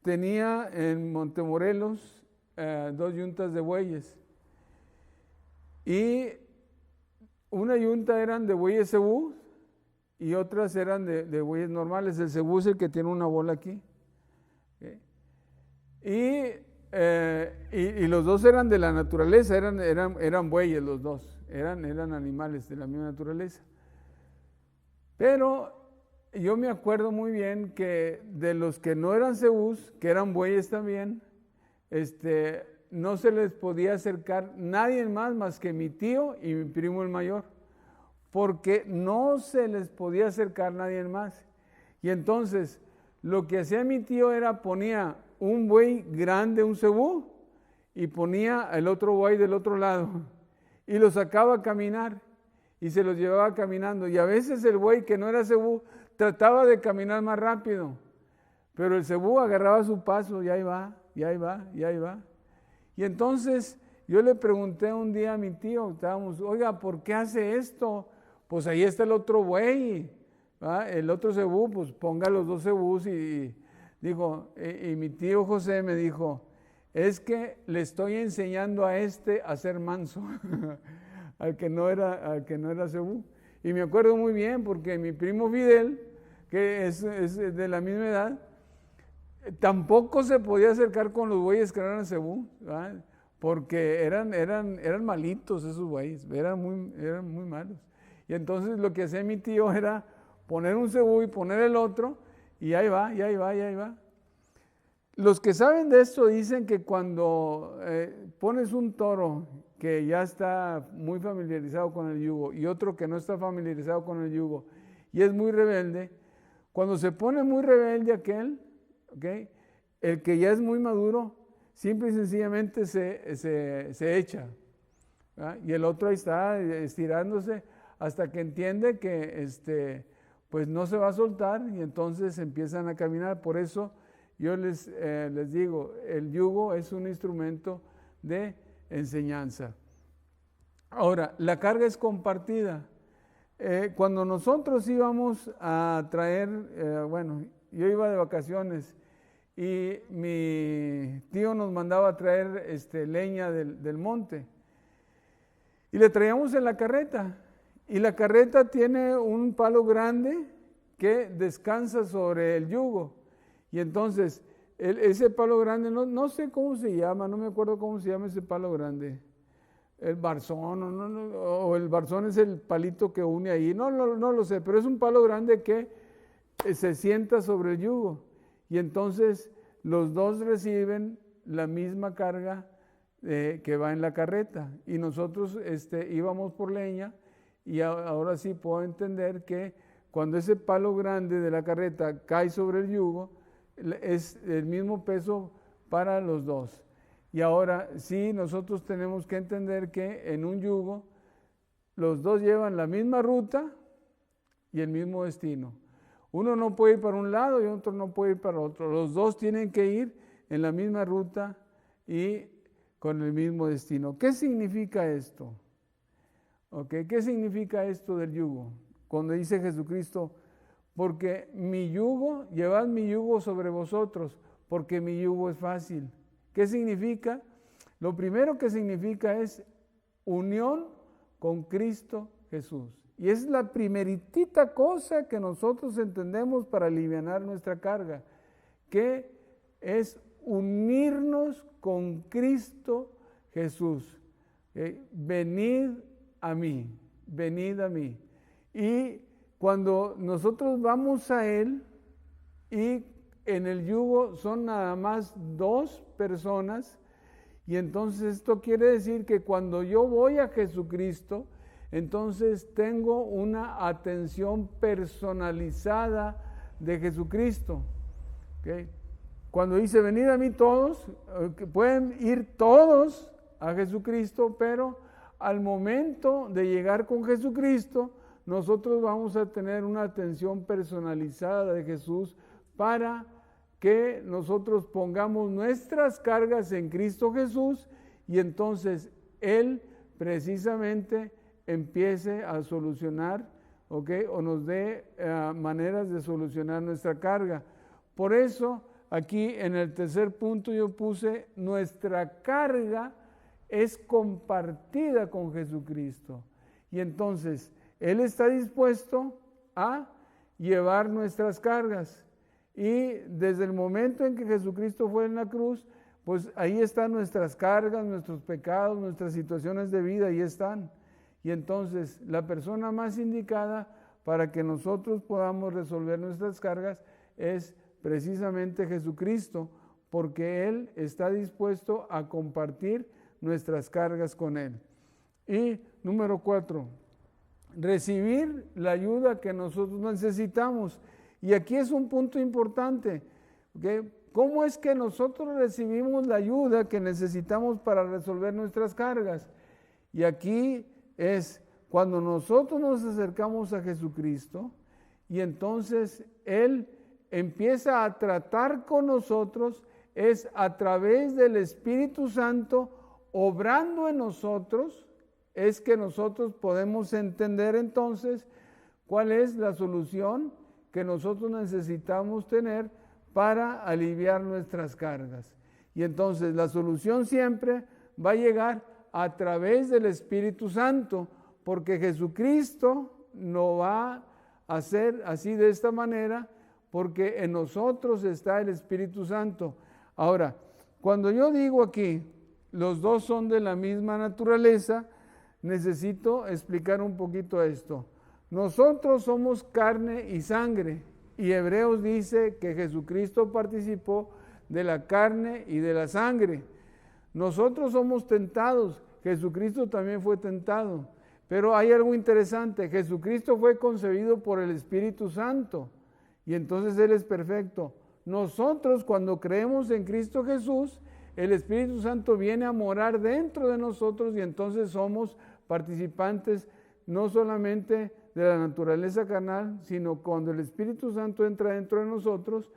tenía en Montemorelos 2 yuntas de bueyes y una yunta eran de bueyes cebú y otras eran de bueyes normales. El cebú es el que tiene una bola aquí. Y los dos eran de la naturaleza, eran bueyes los dos, eran animales de la misma naturaleza. Pero yo me acuerdo muy bien que de los que no eran cebús, que eran bueyes también, no se les podía acercar nadie más que mi tío y mi primo el mayor, porque no se les podía acercar nadie más. Y entonces lo que hacía mi tío era ponía un buey grande, un cebú, y ponía el otro buey del otro lado y lo sacaba a caminar y se los llevaba caminando. Y a veces el buey que no era cebú trataba de caminar más rápido, pero el cebú agarraba su paso y ahí va, y ahí va, y ahí va. Y entonces yo le pregunté un día a mi tío, oiga, ¿por qué hace esto? Pues ahí está el otro buey, ¿va? El otro cebú, pues ponga los dos cebús y dijo, y mi tío José me dijo, es que le estoy enseñando a a ser manso, al que no era cebú. Y me acuerdo muy bien porque mi primo Fidel, que es de la misma edad, tampoco se podía acercar con los bueyes que no eran cebú, ¿verdad? Porque eran malitos esos bueyes, eran muy malos. Y entonces lo que hacía mi tío era poner un cebú y poner el otro, y ahí va, y ahí va, y ahí va. Los que saben de esto dicen que cuando pones un toro que ya está muy familiarizado con el yugo y otro que no está familiarizado con el yugo y es muy rebelde, cuando se pone muy rebelde aquel, ¿okay?, el que ya es muy maduro, simple y sencillamente se echa, ¿verdad? Y el otro ahí está estirándose hasta que entiende que pues no se va a soltar y entonces empiezan a caminar. Por eso yo les digo, el yugo es un instrumento de enseñanza. Ahora, la carga es compartida. Cuando nosotros íbamos a traer, yo iba de vacaciones y mi tío nos mandaba a traer leña del monte y le traíamos en la carreta. Y la carreta tiene un palo grande que descansa sobre el yugo. Y entonces, ese palo grande, no sé cómo se llama, no me acuerdo cómo se llama ese palo grande. El barzón, o el barzón es el palito que une ahí, no lo sé, pero es un palo grande que se sienta sobre el yugo. Y entonces los dos reciben la misma carga que va en la carreta. Y nosotros íbamos por leña. Y ahora sí puedo entender que cuando ese palo grande de la carreta cae sobre el yugo, es el mismo peso para los dos. Y ahora sí nosotros tenemos que entender que en un yugo los dos llevan la misma ruta y el mismo destino. Uno no puede ir para un lado y otro no puede ir para otro. Los dos tienen que ir en la misma ruta y con el mismo destino. ¿Qué significa esto? Okay. ¿Qué significa esto del yugo? Cuando dice Jesucristo, porque llevad mi yugo sobre vosotros, porque mi yugo es fácil. ¿Qué significa? Lo primero que significa es unión con Cristo Jesús. Y es la primeritita cosa que nosotros entendemos para alivianar nuestra carga, que es unirnos con Cristo Jesús. Venid a mí, venid a mí. Y cuando nosotros vamos a Él y en el yugo son nada más dos personas, y entonces esto quiere decir que cuando yo voy a Jesucristo, entonces tengo una atención personalizada de Jesucristo. ¿Okay? Cuando dice venid a mí todos, pueden ir todos a Jesucristo, pero al momento de llegar con Jesucristo, nosotros vamos a tener una atención personalizada de Jesús para que nosotros pongamos nuestras cargas en Cristo Jesús y entonces Él precisamente empiece a solucionar, ¿okay?, o nos dé maneras de solucionar nuestra carga. Por eso aquí en el tercer punto yo puse nuestra carga es compartida con Jesucristo. Y entonces, Él está dispuesto a llevar nuestras cargas. Y desde el momento en que Jesucristo fue en la cruz, pues ahí están nuestras cargas, nuestros pecados, nuestras situaciones de vida, ahí están. Y entonces, la persona más indicada para que nosotros podamos resolver nuestras cargas es precisamente Jesucristo, porque Él está dispuesto a compartir nuestras cargas con Él. Y número 4, recibir la ayuda que nosotros necesitamos. Y aquí es un punto importante, ¿okay? ¿Cómo es que nosotros recibimos la ayuda que necesitamos para resolver nuestras cargas? Y aquí es cuando nosotros nos acercamos a Jesucristo y entonces Él empieza a tratar con nosotros, es a través del Espíritu Santo obrando en nosotros, es que nosotros podemos entender entonces cuál es la solución que nosotros necesitamos tener para aliviar nuestras cargas. Y entonces la solución siempre va a llegar a través del Espíritu Santo, porque Jesucristo no va a hacer así de esta manera, porque en nosotros está el Espíritu Santo. Ahora, cuando yo digo aquí, los dos son de la misma naturaleza, necesito explicar un poquito esto. Nosotros somos carne y sangre, y Hebreos dice que Jesucristo participó de la carne y de la sangre. Nosotros somos tentados, Jesucristo también fue tentado. Pero hay algo interesante, Jesucristo fue concebido por el Espíritu Santo y entonces Él es perfecto. Nosotros cuando creemos en Cristo Jesús, el Espíritu Santo viene a morar dentro de nosotros y entonces somos participantes no solamente de la naturaleza carnal, sino cuando el Espíritu Santo entra dentro de nosotros,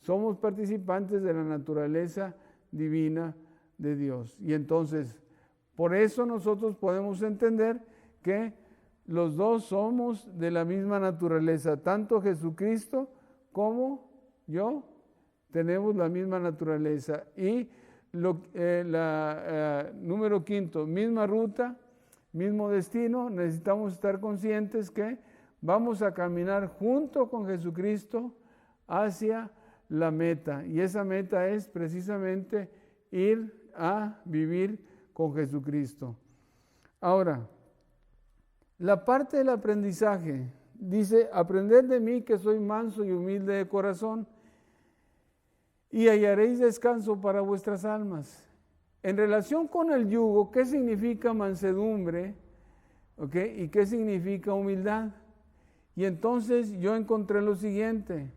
somos participantes de la naturaleza divina de Dios. Y entonces, por eso nosotros podemos entender que los dos somos de la misma naturaleza, tanto Jesucristo como yo tenemos la misma naturaleza. Y número 5, misma ruta, mismo destino. Necesitamos estar conscientes que vamos a caminar junto con Jesucristo hacia la meta. Y esa meta es precisamente ir a vivir con Jesucristo. Ahora, la parte del aprendizaje dice: aprended de mí que soy manso y humilde de corazón, y hallaréis descanso para vuestras almas. En relación con el yugo, ¿qué significa mansedumbre? ¿Y qué significa humildad? Y entonces yo encontré lo siguiente.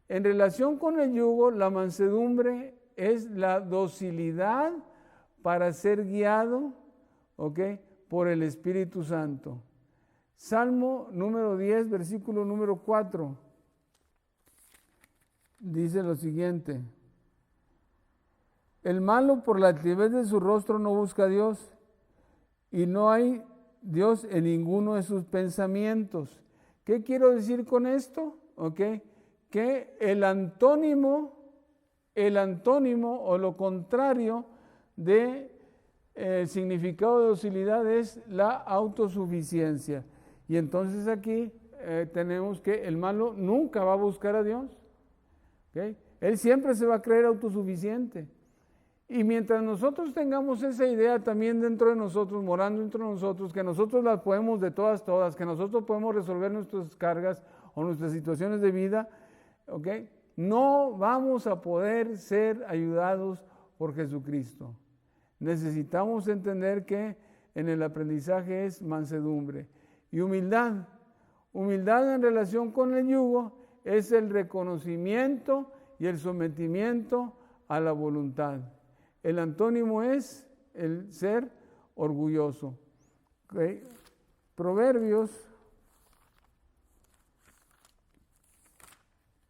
En relación con el yugo, la mansedumbre es la docilidad para ser guiado, por el Espíritu Santo. Salmo número 10, versículo número 4, dice lo siguiente: el malo por la altivez de su rostro no busca a Dios, y no hay Dios en ninguno de sus pensamientos. ¿Qué quiero decir con esto? Que el antónimo o lo contrario de significado de docilidad es la autosuficiencia. Y entonces aquí tenemos que el malo nunca va a buscar a Dios. Él siempre se va a creer autosuficiente. Y mientras nosotros tengamos esa idea también dentro de nosotros, morando dentro de nosotros, que nosotros las podemos de todas, que nosotros podemos resolver nuestras cargas o nuestras situaciones de vida, no vamos a poder ser ayudados por Jesucristo. Necesitamos entender que en el aprendizaje es mansedumbre. Y humildad. Humildad en relación con el yugo es el reconocimiento y el sometimiento a la voluntad. El antónimo es el ser orgulloso. Proverbios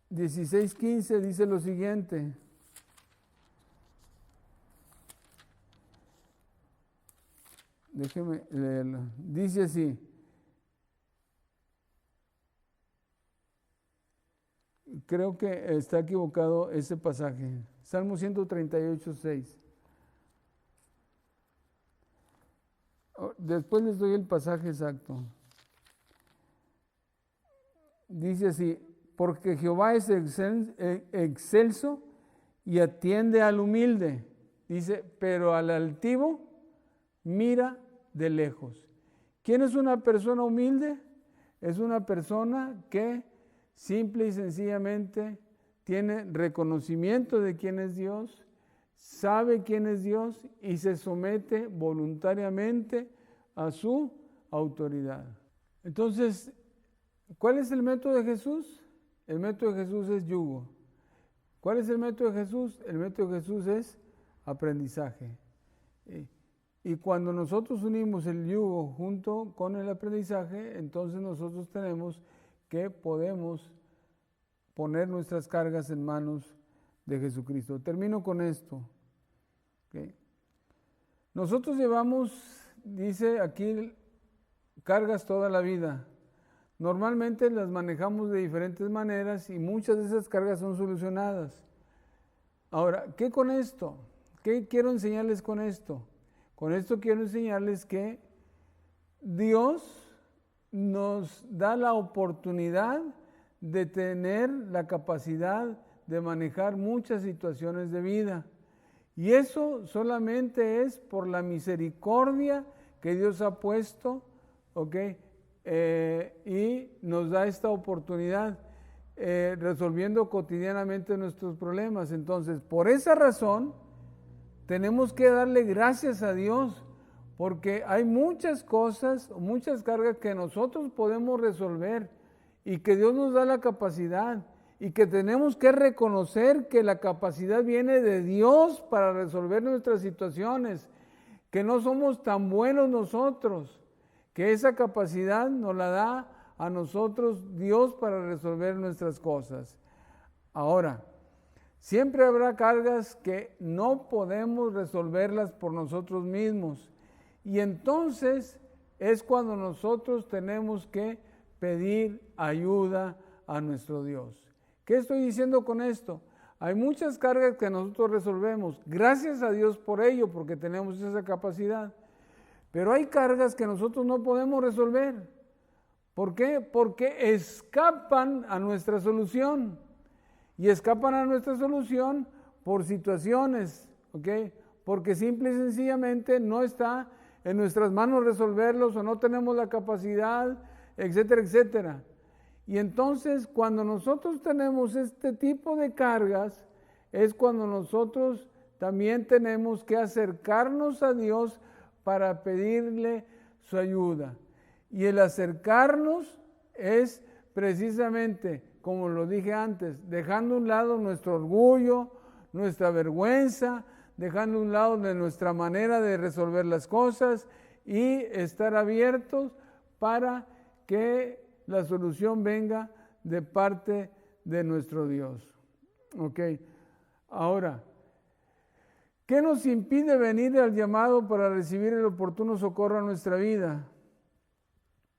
16:15 dice lo siguiente: déjeme leerlo. Dice así: creo que está equivocado ese pasaje. Salmo 138:6. Después les doy el pasaje exacto. Dice así: porque Jehová es excelso y atiende al humilde. Dice, pero al altivo mira de lejos. ¿Quién es una persona humilde? Es una persona que simple y sencillamente tiene reconocimiento de quién es Dios, sabe quién es Dios y se somete voluntariamente a su autoridad. Entonces, ¿cuál es el método de Jesús? El método de Jesús es yugo. ¿Cuál es el método de Jesús? El método de Jesús es aprendizaje. Y cuando nosotros unimos el yugo junto con el aprendizaje, entonces nosotros tenemos que podemos poner nuestras cargas en manos de Jesucristo. Termino con esto. Nosotros llevamos, dice aquí, cargas toda la vida. Normalmente las manejamos de diferentes maneras y muchas de esas cargas son solucionadas. Ahora, ¿qué con esto? ¿Qué quiero enseñarles con esto? Con esto quiero enseñarles que Dios nos da la oportunidad de tener la capacidad de manejar muchas situaciones de vida. Y eso solamente es por la misericordia que Dios ha puesto, y nos da esta oportunidad. resolviendo cotidianamente nuestros problemas. Entonces, por esa razón, tenemos que darle gracias a Dios, porque hay muchas cosas, muchas cargas que nosotros podemos resolver y que Dios nos da la capacidad, y que tenemos que reconocer que la capacidad viene de Dios para resolver nuestras situaciones, que no somos tan buenos nosotros, que esa capacidad nos la da a nosotros Dios para resolver nuestras cosas. Ahora, siempre habrá cargas que no podemos resolverlas por nosotros mismos, y entonces es cuando nosotros tenemos que pedir ayuda a nuestro Dios. ¿Qué estoy diciendo con esto? Hay muchas cargas que nosotros resolvemos, gracias a Dios por ello, porque tenemos esa capacidad. Pero hay cargas que nosotros no podemos resolver. ¿Por qué? Porque escapan a nuestra solución. Y escapan a nuestra solución por situaciones, ¿ok? Porque simple y sencillamente no está en nuestras manos resolverlos, o no tenemos la capacidad, etcétera, etcétera. Y entonces, cuando nosotros tenemos este tipo de cargas, es cuando nosotros también tenemos que acercarnos a Dios para pedirle su ayuda. Y el acercarnos es precisamente, como lo dije antes, dejando a un lado nuestro orgullo, nuestra vergüenza, dejando a un lado de nuestra manera de resolver las cosas, y estar abiertos para que la solución venga de parte de nuestro Dios. Ok, ahora, ¿qué nos impide venir al llamado para recibir el oportuno socorro a nuestra vida?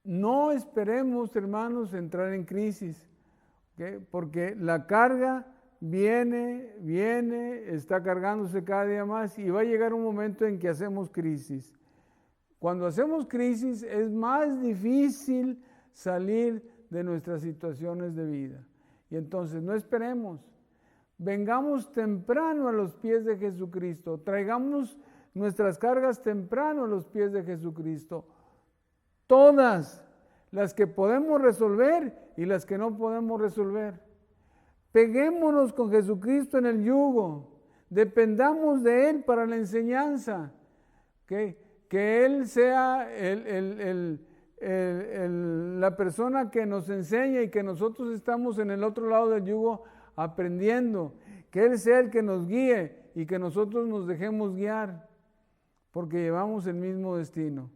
No esperemos, hermanos, entrar en crisis, ¿okay? Porque la carga viene, está cargándose cada día más, y va a llegar un momento en que hacemos crisis. Cuando hacemos crisis es más difícil salir de nuestras situaciones de vida. Y entonces no esperemos, vengamos temprano a los pies de Jesucristo, traigamos nuestras cargas temprano a los pies de Jesucristo, todas las que podemos resolver y las que no podemos resolver. Peguémonos con Jesucristo en el yugo, dependamos de Él para la enseñanza, que Él sea la persona que nos enseña, y que nosotros estamos en el otro lado del yugo aprendiendo, que Él sea el que nos guíe y que nosotros nos dejemos guiar, porque llevamos el mismo destino.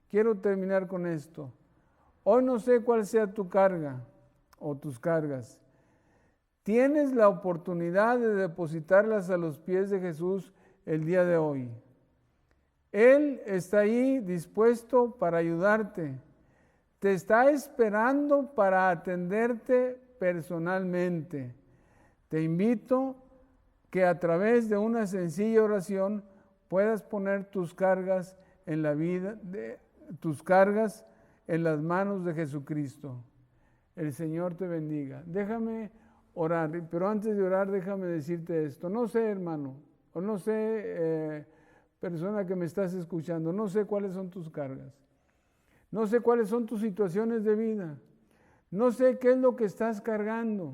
Quiero terminar con esto. Hoy no sé cuál sea tu carga o tus cargas. Tienes la oportunidad de depositarlas a los pies de Jesús el día de hoy. Él está ahí dispuesto para ayudarte. Te está esperando para atenderte personalmente. Te invito que a través de una sencilla oración puedas poner tus cargas en la vida, tus cargas en las manos de Jesucristo. El Señor te bendiga. Déjame orar, pero antes de orar déjame decirte esto. No sé, hermano, o no sé, persona que me estás escuchando, no sé cuáles son tus cargas. No sé cuáles son tus situaciones de vida. No sé qué es lo que estás cargando.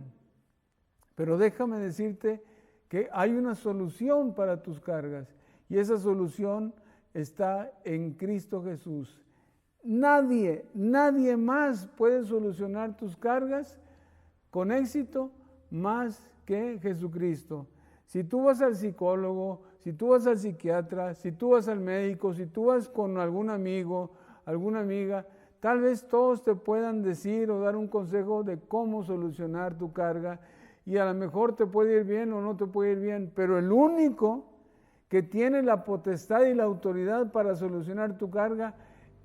Pero déjame decirte que hay una solución para tus cargas. Y esa solución está en Cristo Jesús. Nadie más puede solucionar tus cargas con éxito más que Jesucristo. Si tú vas al psicólogo, si tú vas al psiquiatra, si tú vas al médico, si tú vas con algún amigo, alguna amiga, tal vez todos te puedan decir o dar un consejo de cómo solucionar tu carga, y a lo mejor te puede ir bien o no te puede ir bien, pero el único que tiene la potestad y la autoridad para solucionar tu carga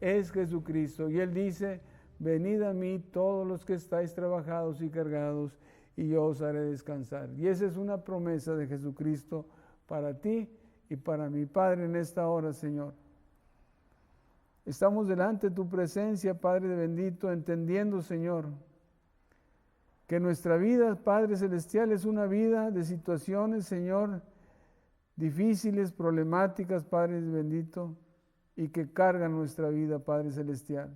es Jesucristo. Y Él dice: venid a mí todos los que estáis trabajados y cargados, y yo os haré descansar. Y esa es una promesa de Jesucristo para ti y para mi Padre en esta hora, Señor. Estamos delante de tu presencia, Padre bendito, entendiendo, Señor, que nuestra vida, Padre Celestial, es una vida de situaciones, Señor, difíciles, problemáticas, Padre bendito, y que cargan nuestra vida, Padre Celestial.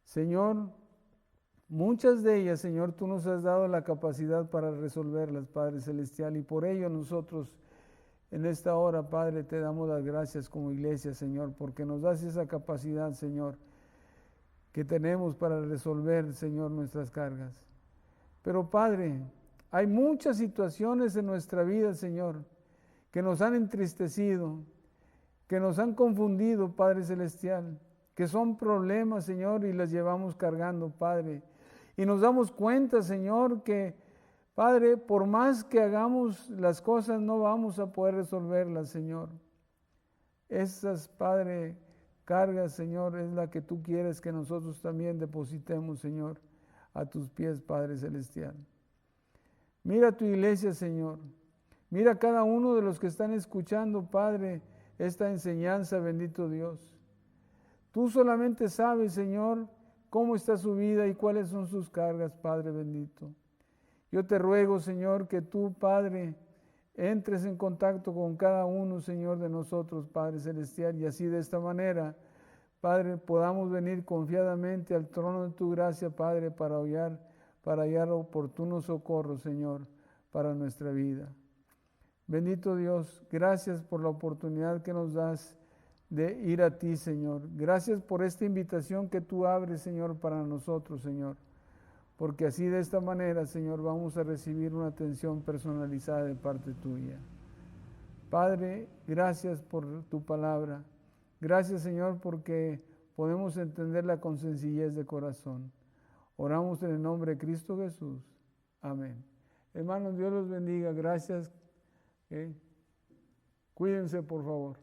Señor, Muchas de ellas, Señor, tú nos has dado la capacidad para resolverlas, Padre Celestial, y por ello nosotros en esta hora, Padre, te damos las gracias como iglesia, Señor, porque nos das esa capacidad, Señor, que tenemos para resolver, Señor, nuestras cargas. Pero, Padre, hay muchas situaciones en nuestra vida, Señor, que nos han entristecido, que nos han confundido, Padre Celestial, que son problemas, Señor, y las llevamos cargando, Padre. Y nos damos cuenta, Señor, que, Padre, por más que hagamos las cosas, no vamos a poder resolverlas, Señor. Esas, Padre, cargas, Señor, es la que tú quieres que nosotros también depositemos, Señor, a tus pies, Padre Celestial. Mira tu iglesia, Señor. Mira a cada uno de los que están escuchando, Padre, esta enseñanza, bendito Dios. Tú solamente sabes, Señor, cómo está su vida y cuáles son sus cargas, Padre bendito. Yo te ruego, Señor, que tú, Padre, entres en contacto con cada uno, Señor, de nosotros, Padre Celestial, y así de esta manera, Padre, podamos venir confiadamente al trono de tu gracia, Padre, para hallar oportuno socorro, Señor, para nuestra vida. Bendito Dios, gracias por la oportunidad que nos das de ir a ti, Señor. Gracias por esta invitación que tú abres, Señor, para nosotros, Señor. Porque así de esta manera, Señor, vamos a recibir una atención personalizada de parte tuya. Padre, gracias por tu palabra. Gracias, Señor, porque podemos entenderla con sencillez de corazón. Oramos en el nombre de Cristo Jesús. Amén. Hermanos, Dios los bendiga. Gracias. Cuídense, por favor.